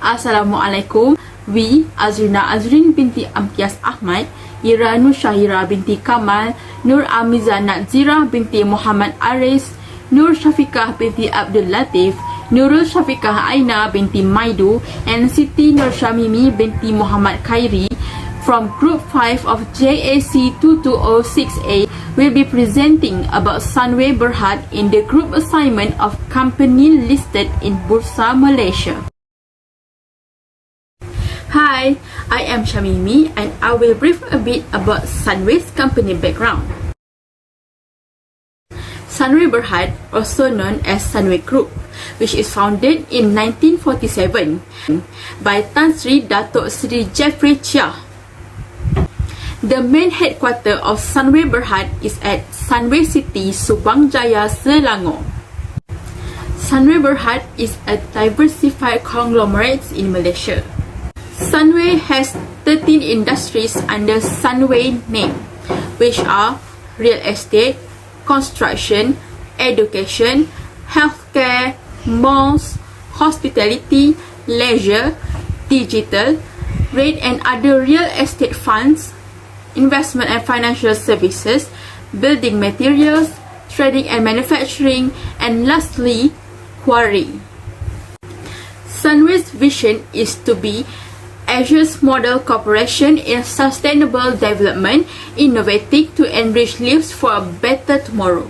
Assalamualaikum. We, Azrina Azrin binti Amtiaz Ahmad, Ira Nur Syahira binti Kamal, Nur Amiza Nazira binti Muhammad Aris, Nur Syafiqah binti Abdul Latif, Nurul Syafiqah Aina binti Maidu, and Siti Nur Syamimi binti Muhammad Khairi from Group 5 of JAC2206A will be presenting about Sunway Berhad in the group assignment of company listed in Bursa Malaysia. Hi, I am Syamimi and I will brief a bit about Sunway's company background. Sunway Berhad, also known as Sunway Group, which is founded in 1947 by Tan Sri Datuk Sri Jeffrey Chia. The main headquarters of Sunway Berhad is at Sunway City, Subang Jaya, Selangor. Sunway Berhad is a diversified conglomerate in Malaysia. Sunway has 13 industries under Sunway name, which are real estate, construction, education, healthcare, malls, hospitality, leisure, digital, rent and other real estate funds, investment and financial services, building materials, trading and manufacturing, and lastly, quarry. Sunway's vision is to be Asia's model corporation in sustainable development, innovating to enrich lives for a better tomorrow.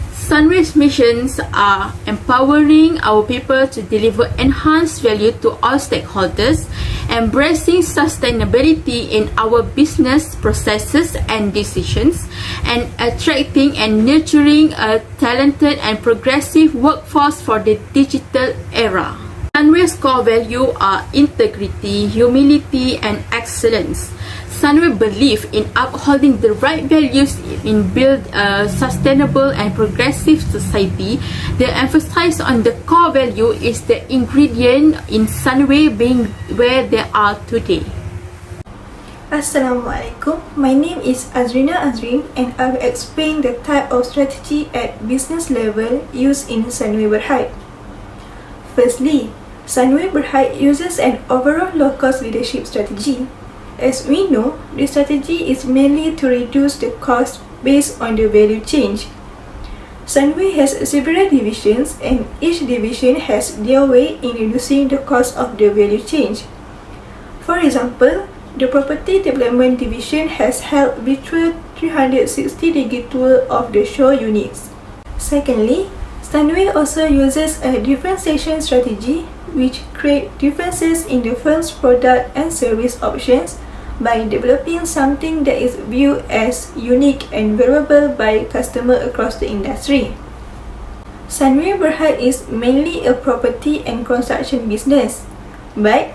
Sunway's missions are empowering our people to deliver enhanced value to all stakeholders, embracing sustainability in our business processes and decisions, and attracting and nurturing a talented and progressive workforce for the digital era. Sunway's core values are integrity, humility, and excellence. Sunway believes in upholding the right values in build a sustainable and progressive society. The emphasis on the core value is the ingredient in Sunway being where they are today. Assalamualaikum. My name is Azrina Azrin and I will explain the type of strategy at business level used in Sunway Berhad. Firstly, Sunway Berhad uses an overall low-cost leadership strategy. As we know, the strategy is mainly to reduce the cost based on the value chain. Sunway has several divisions and each division has their way in reducing the cost of the value chain. For example, the Property Development Division has held virtual 360-degree tour of the show units. Secondly, Sunway also uses a differentiation strategy which create differences in the firm's product and service options by developing something that is viewed as unique and valuable by customers across the industry. Sunway Berhad is mainly a property and construction business, but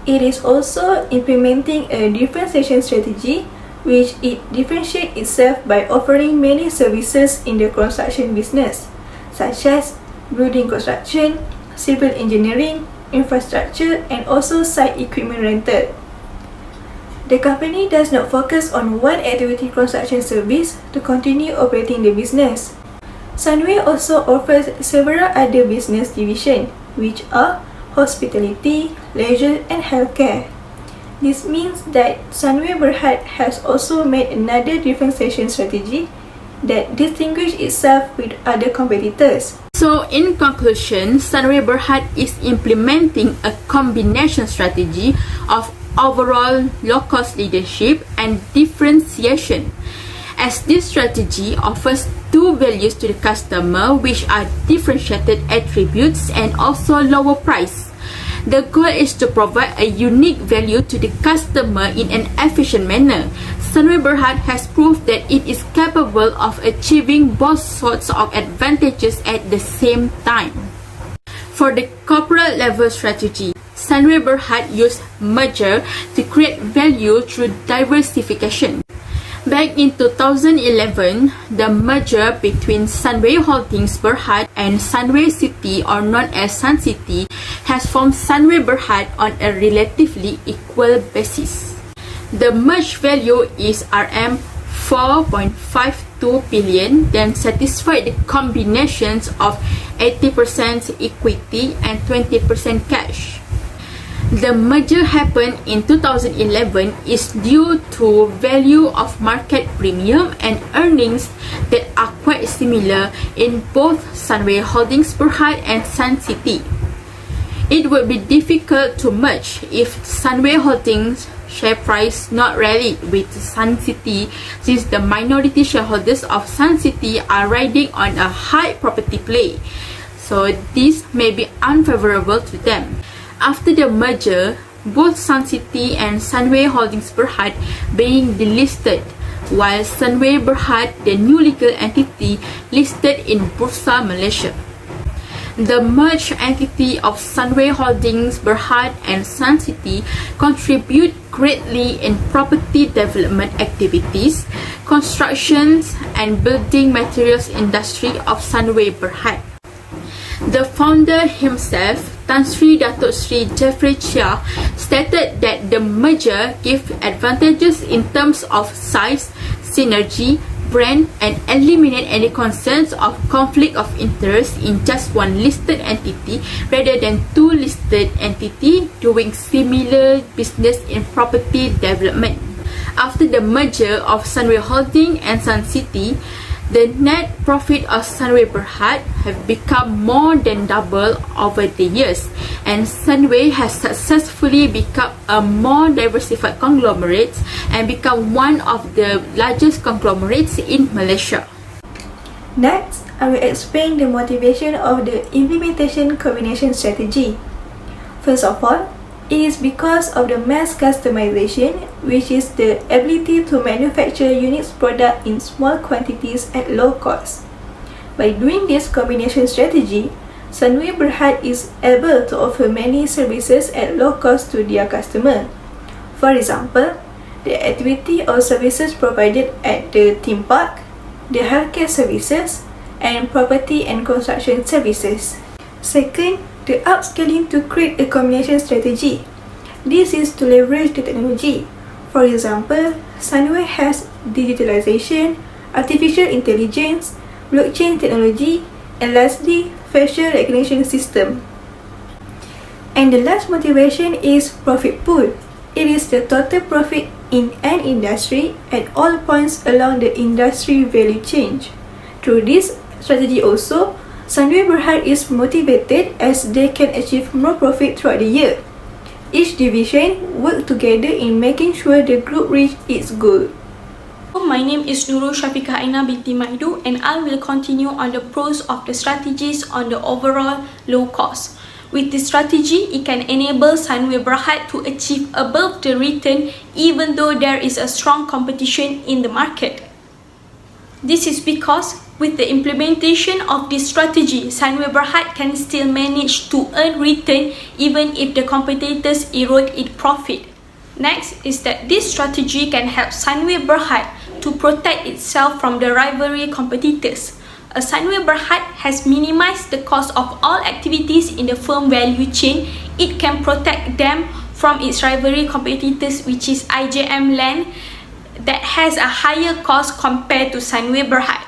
it is also implementing a differentiation strategy which it differentiates itself by offering many services in the construction business, such as building construction, civil engineering, infrastructure, and also site equipment rental. The company does not focus on one activity construction service to continue operating the business. Sunway also offers several other business divisions, which are hospitality, leisure, and healthcare. This means that Sunway Berhad has also made another differentiation strategy that distinguishes itself with other competitors. So, in conclusion, Sunway Berhad is implementing a combination strategy of overall low-cost leadership and differentiation, as this strategy offers two values to the customer, which are differentiated attributes and also lower price. The goal is to provide a unique value to the customer in an efficient manner. Sunway Berhad has proved that it is capable of achieving both sorts of advantages at the same time. For the corporate level strategy, Sunway Berhad used merger to create value through diversification. Back in 2011, the merger between Sunway Holdings Berhad and Sunway City, or known as Sun City, has formed Sunway Berhad on a relatively equal basis. The merged value is Rm 4.52 billion, then satisfy the combinations of 80% equity and 20% cash. The merger happened in 2011 is due to value of market premium and earnings that are quite similar in both Sunway Holdings Berhad and Sun City. It would be difficult to merge if Sunway Holdings share price not rallied with Sun City, since the minority shareholders of Sun City are riding on a high property play. So this may be unfavorable to them. After the merger, both Sun City and Sunway Holdings Berhad being delisted, while Sunway Berhad, the new legal entity, listed in Bursa Malaysia. The merged entity of Sunway Holdings Berhad and Sun City contribute greatly in property development activities, constructions and building materials industry of Sunway Berhad. The founder himself, Tan Sri Datuk Sri Jeffrey Chia, stated that the merger gives advantages in terms of size, synergy, brand, and eliminate any concerns of conflict of interest in just one listed entity rather than two listed entities doing similar business in property development. After the merger of Sunway Holding and Sun City, the net profit of Sunway Berhad have become more than double over the years, and Sunway has successfully become a more diversified conglomerate and become one of the largest conglomerates in Malaysia. Next, I will explain the motivation of the implementation combination strategy. First of all, it is because of the mass customization, which is the ability to manufacture unique product in small quantities at low cost. By doing this combination strategy, Sunway Berhad is able to offer many services at low cost to their customer. For example, the activity or services provided at the theme park, the healthcare services, and property and construction services. Second, the upscaling to create a combination strategy. This is to leverage the technology. For example, Sunway has digitalization, artificial intelligence, blockchain technology, and lastly, facial recognition system. And the last motivation is profit pool. It is the total profit in an industry at all points along the industry value chain. Through this strategy also, Sunway Berhad is motivated as they can achieve more profit throughout the year. Each division work together in making sure the group reach its goal. My name is Nurul Syafiqah Aina binti Maidu, and I will continue on the pros of the strategies on the overall low cost. With this strategy, it can enable Sunway Berhad to achieve above the return even though there is a strong competition in the market. This is because with the implementation of this strategy, Sunway Berhad can still manage to earn return even if the competitors erode its profit. Next is that this strategy can help Sunway Berhad to protect itself from the rivalry competitors. As Sunway Berhad has minimized the cost of all activities in the firm value chain, it can protect them from its rivalry competitors, which is IJM Land, that has a higher cost compared to Sunway Berhad.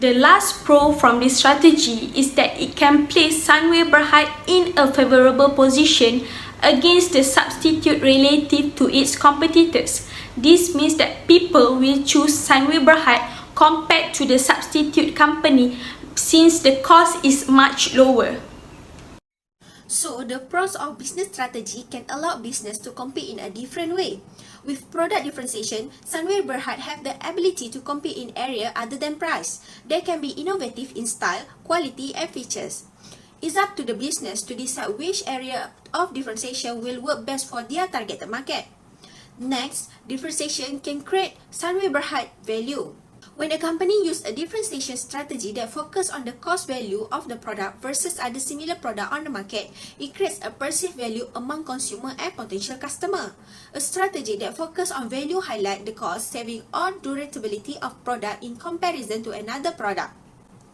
The last pro from this strategy is that it can place Sunway Berhad in a favorable position against the substitute relative to its competitors. This means that people will choose Sunway Berhad compared to the substitute company since the cost is much lower. So, the pros of business strategy can allow business to compete in a different way. With product differentiation, Sunway Berhad have the ability to compete in area other than price. They can be innovative in style, quality, and features. It's up to the business to decide which area of differentiation will work best for their targeted market. Next, differentiation can create Sunway Berhad value. When a company uses a differentiation strategy that focuses on the cost value of the product versus other similar product on the market, it creates a perceived value among consumer and potential customer. A strategy that focuses on value highlights the cost saving or durability of product in comparison to another product.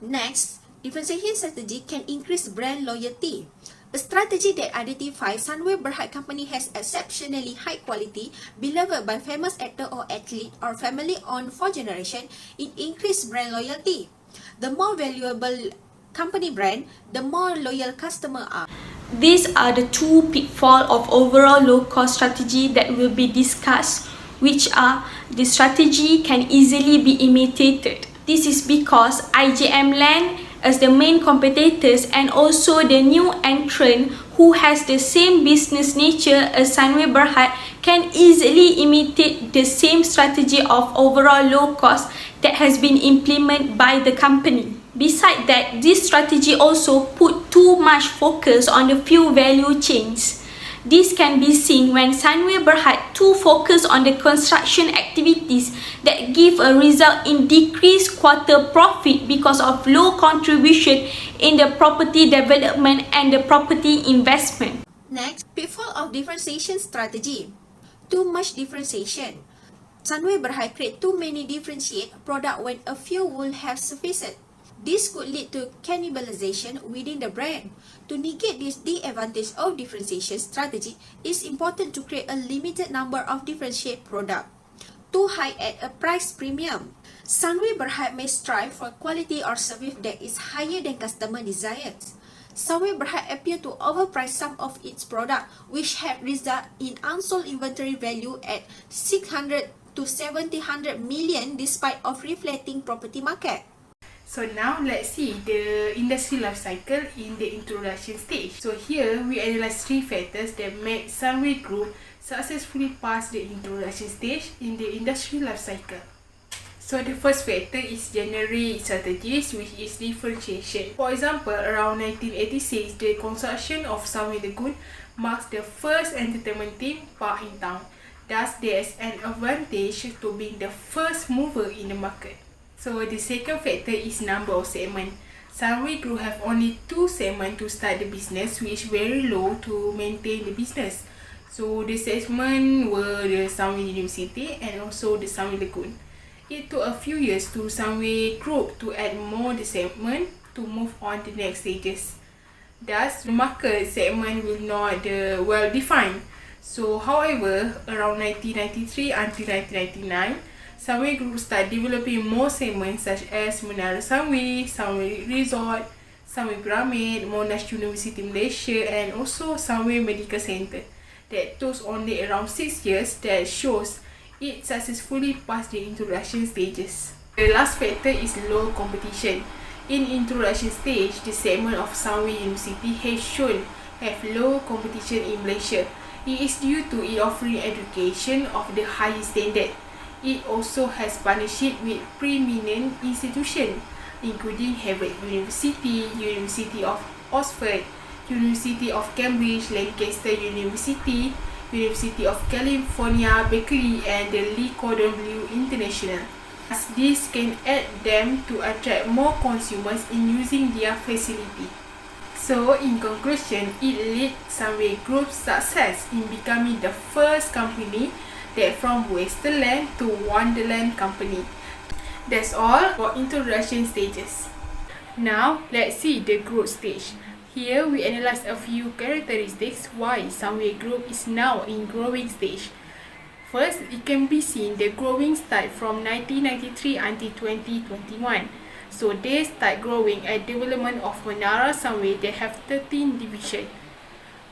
Next, differentiation strategy can increase brand loyalty. A strategy that identifies Sunway Berhad company has exceptionally high quality, beloved by famous actor or athlete, or family-owned for generation, it increases brand loyalty. The more valuable company brand, the more loyal customer are. These are the two pitfalls of overall low-cost strategy that will be discussed, which are the strategy can easily be imitated. This is because IJM Land as the main competitors and also the new entrant who has the same business nature as Sunway Berhad can easily imitate the same strategy of overall low cost that has been implemented by the company. Besides that, this strategy also put too much focus on the few value chains. This can be seen when Sunway Berhad too focus on the construction activities that give a result in decreased quarter profit because of low contribution in the property development and the property investment. Next, pitfall of differentiation strategy. Too much differentiation. Sunway Berhad create too many differentiate product when a few will have sufficient. This could lead to cannibalization within the brand. To negate this disadvantage of differentiation strategy, it is important to create a limited number of differentiate products. Too high at a price premium. Sunway Berhad may strive for quality or service that is higher than customer desires. Sunway Berhad appear to overprice some of its products, which have resulted in unsold inventory value at 600 to 700 million despite of reflecting property market. So now let's see the industry life cycle in the introduction stage. So here we analyze three factors that make Sunway Group successfully pass the introduction stage in the industry life cycle. So the first factor is generic strategies, which is differentiation. For example, around 1986, the construction of Sunway Lagoon marks the first entertainment theme park in town. Thus, there is an advantage to being the first mover in the market. So the second factor is number of segments. Sunway Group have only 2 segments to start the business, which is very low to maintain the business. So the segment were the Sunway University and also the Sunway Lagoon. It took a few years to Sunway Group to add more the segment to move on to the next stages. Thus, the market segment will not well defined. So however, around 1993 until 1999, Sunway Group started developing more segments such as Menara Sunway, Sunway Resort, Sunway Pyramid, Monash University Malaysia and also Sunway Medical Center. That took only around 6 years. That shows it successfully passed the introduction stages. The last factor is low competition. In introduction stage, the segment of Sunway University has shown have low competition in Malaysia. It is due to it offering education of the highest standard. It also has partnership with preeminent institutions, including Harvard University, University of Oxford, University of Cambridge, Lancaster University, University of California, Berkeley, and the Lee Cordon Bleu International. As this can aid them to attract more consumers in using their facility. So, in conclusion, it led Sunway Group's success in becoming the first company that from Wasteland to Wonderland company. That's all for introduction stages. Now, let's see the growth stage. Here, we analyze a few characteristics why Sunway Group is now in growing stage. First, it can be seen the growing start from 1993 until 2021. So, they start growing at development of Menara Sunway that have 13 divisions.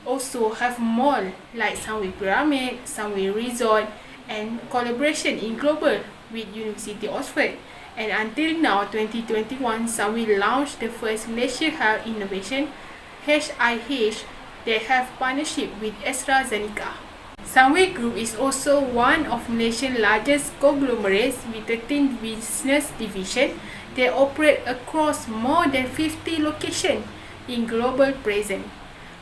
Also have mall like Sunway Pyramid, Sunway Resort and collaboration in global with University of Oxford. And until now, 2021, Sunway launched the first Malaysia Health Innovation HIH that have partnership with AstraZeneca. Sunway Group is also one of Malaysia's largest conglomerates with 13 business divisions that operate across more than 50 locations in global presence,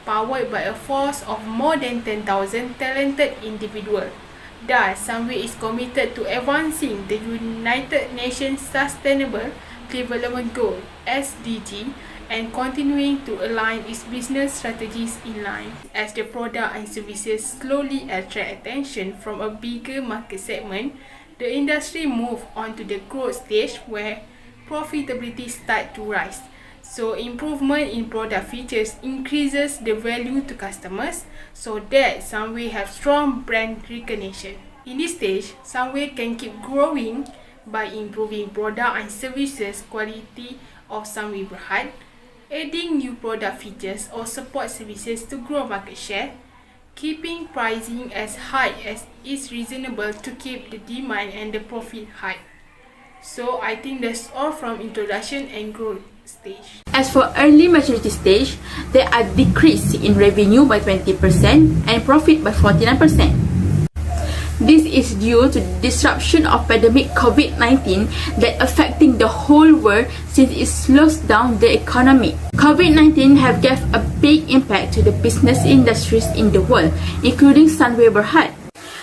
powered by a force of more than 10,000 talented individuals. Thus, Sunway is committed to advancing the United Nations Sustainable Development Goal (SDG) and continuing to align its business strategies in line. As the product and services slowly attract attention from a bigger market segment, the industry moves on to the growth stage where profitability starts to rise. So improvement in product features increases the value to customers so that Sunway have strong brand recognition. In this stage, Sunway can keep growing by improving product and services quality of Sunway Berhad, adding new product features or support services to grow market share, keeping pricing as high as is reasonable to keep the demand and the profit high. So I think that's all from introduction and growth stage. As for early maturity stage, there are decrease in revenue by 20% and profit by 49%. This is due to the disruption of pandemic COVID-19 that affecting the whole world since it slows down the economy. COVID-19 have gave a big impact to the business industries in the world, including Sunway Berhad.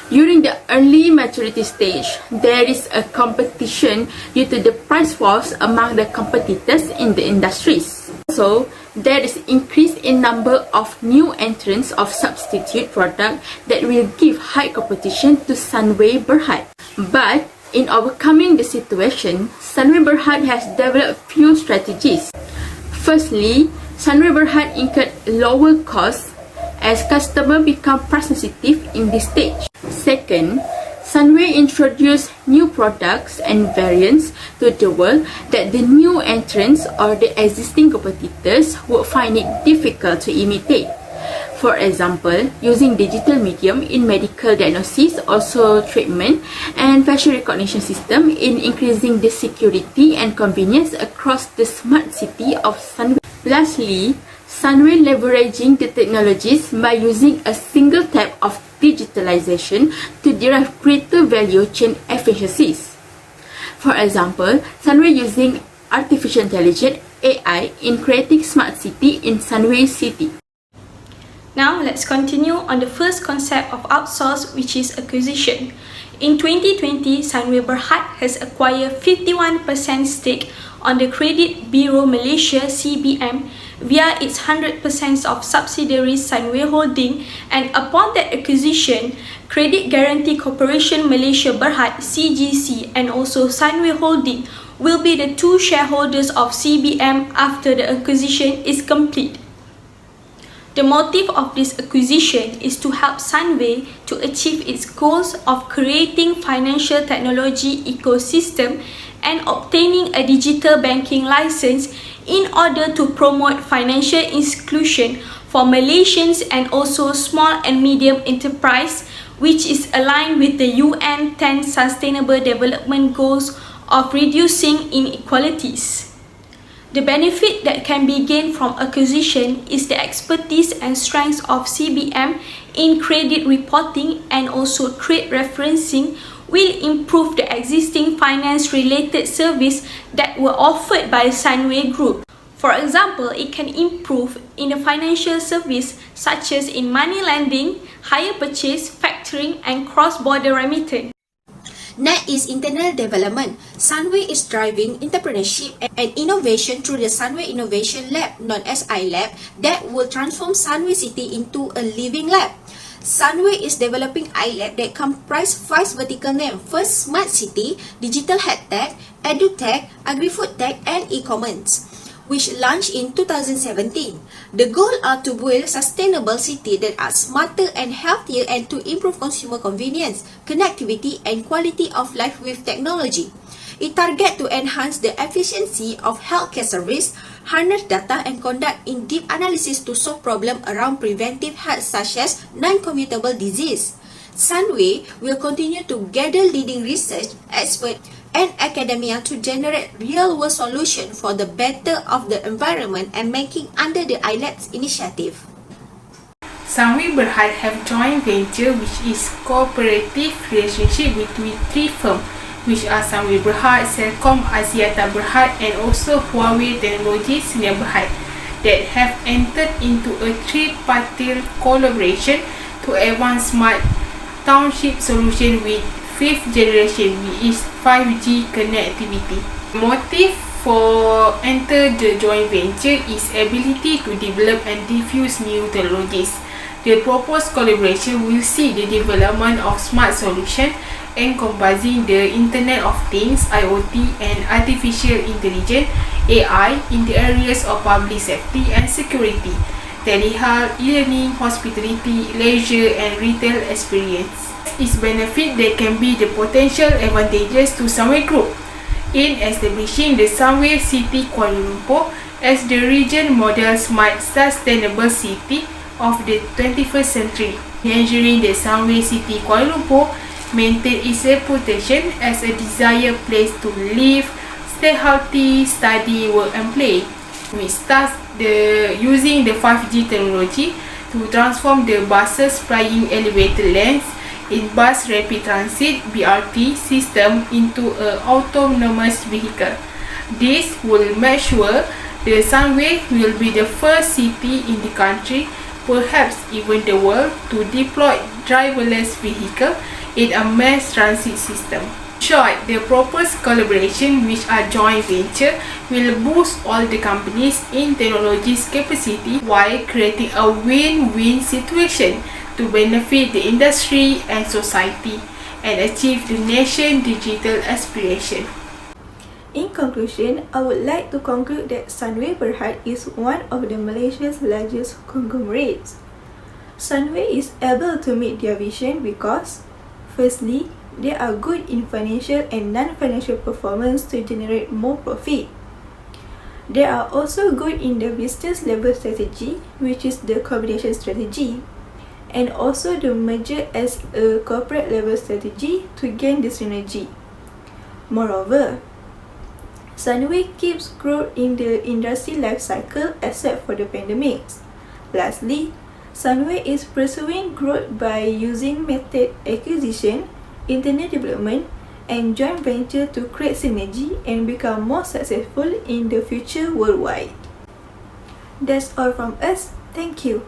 During the early maturity stage, there is a competition due to the price wars among the competitors in the industries. Also, there is increase in number of new entrants of substitute product that will give high competition to Sunway Berhad. But in overcoming the situation, Sunway Berhad has developed few strategies. Firstly, Sunway Berhad incurred lower costs as customers become price sensitive in this stage. Second, Sunway introduced new products and variants to the world that the new entrants or the existing competitors would find it difficult to imitate. For example, using digital medium in medical diagnosis, also treatment, and facial recognition system in increasing the security and convenience across the smart city of Sunway. Lastly, Sunway leveraging the technologies by using a single tap of digitalization to derive greater value chain efficiencies. For example, Sunway using artificial intelligence AI in creating smart city in Sunway City. Now let's continue on the first concept of outsource, which is acquisition. In 2020, Sunway Berhad has acquired 51% stake on the Credit Bureau Malaysia (CBM) via its 100% of subsidiary Sunway Holding, and upon that acquisition, Credit Guarantee Corporation Malaysia Berhad (CGC) and also Sunway Holding will be the two shareholders of CBM after the acquisition is complete. The motive of this acquisition is to help Sunway to achieve its goals of creating financial technology ecosystem and obtaining a digital banking license in order to promote financial inclusion for Malaysians and also small and medium enterprise, which is aligned with the UN 10 Sustainable Development Goals of reducing inequalities. The benefit that can be gained from acquisition is the expertise and strengths of CBM in credit reporting and also trade referencing will improve the existing finance-related service that were offered by Sunway Group. For example, it can improve in the financial service such as in money lending, hire purchase, factoring, and cross-border remittance. Next is internal development. Sunway is driving entrepreneurship and innovation through the Sunway Innovation Lab, known as iLab, that will transform Sunway City into a living lab. Sunway is developing iLab that comprise 5 vertical names. First, Smart City, Digital Health Tech, EduTech, Agri-Food Tech, and E-Commerce, which launched in 2017. The goal are to build sustainable cities that are smarter and healthier and to improve consumer convenience, connectivity, and quality of life with technology. It targets to enhance the efficiency of healthcare service, harness data, and conduct in-depth analysis to solve problems around preventive health such as non-communicable disease. Sunway will continue to gather leading research, experts, and academia to generate real-world solutions for the better of the environment and making under the iLabs initiative. Sunway Berhad have joint venture which is cooperative relationship between 3 firms, which are Sunway Berhad, Celcom Axiata Berhad, and also Huawei Technologies Sdn Berhad, that have entered into a tripartite collaboration to advance smart township solution with 5th generation, which is 5G connectivity. Motive for enter the joint venture is ability to develop and diffuse new technologies. The proposed collaboration will see the development of smart solutions encompassing the Internet of Things, IoT, and Artificial Intelligence, AI, in the areas of public safety and security, telehealth, e-learning, hospitality, leisure, and retail experience. Its benefit that can be the potential advantages to Sunway Group in establishing the Sunway City Kuala Lumpur as the region models smart sustainable city of the 21st century, ensuring the Sunway City Kuala Lumpur maintain its reputation as a desired place to live, stay healthy, study, work and play. We start using the 5G technology to transform the buses flying elevated lanes in bus rapid transit BRT system into an autonomous vehicle. This will make sure the Sunway will be the first city in the country, perhaps even the world, to deploy driverless vehicle in a mass transit system. In short, the proposed collaboration, which are joint venture, will boost all the companies in technology's capacity while creating a win-win situation to benefit the industry and society and achieve the nation's digital aspiration. In conclusion, I would like to conclude that Sunway Berhad is one of the Malaysia's largest conglomerates. Sunway is able to meet their vision because, firstly, they are good in financial and non-financial performance to generate more profit. They are also good in the business level strategy, which is the combination strategy, and also the merger as a corporate level strategy to gain the synergy. Moreover, Sunway keeps growth in the industry life cycle except for the pandemics. Lastly, Sunway is pursuing growth by using method acquisition, internal development, and joint venture to create synergy and become more successful in the future worldwide. That's all from us. Thank you.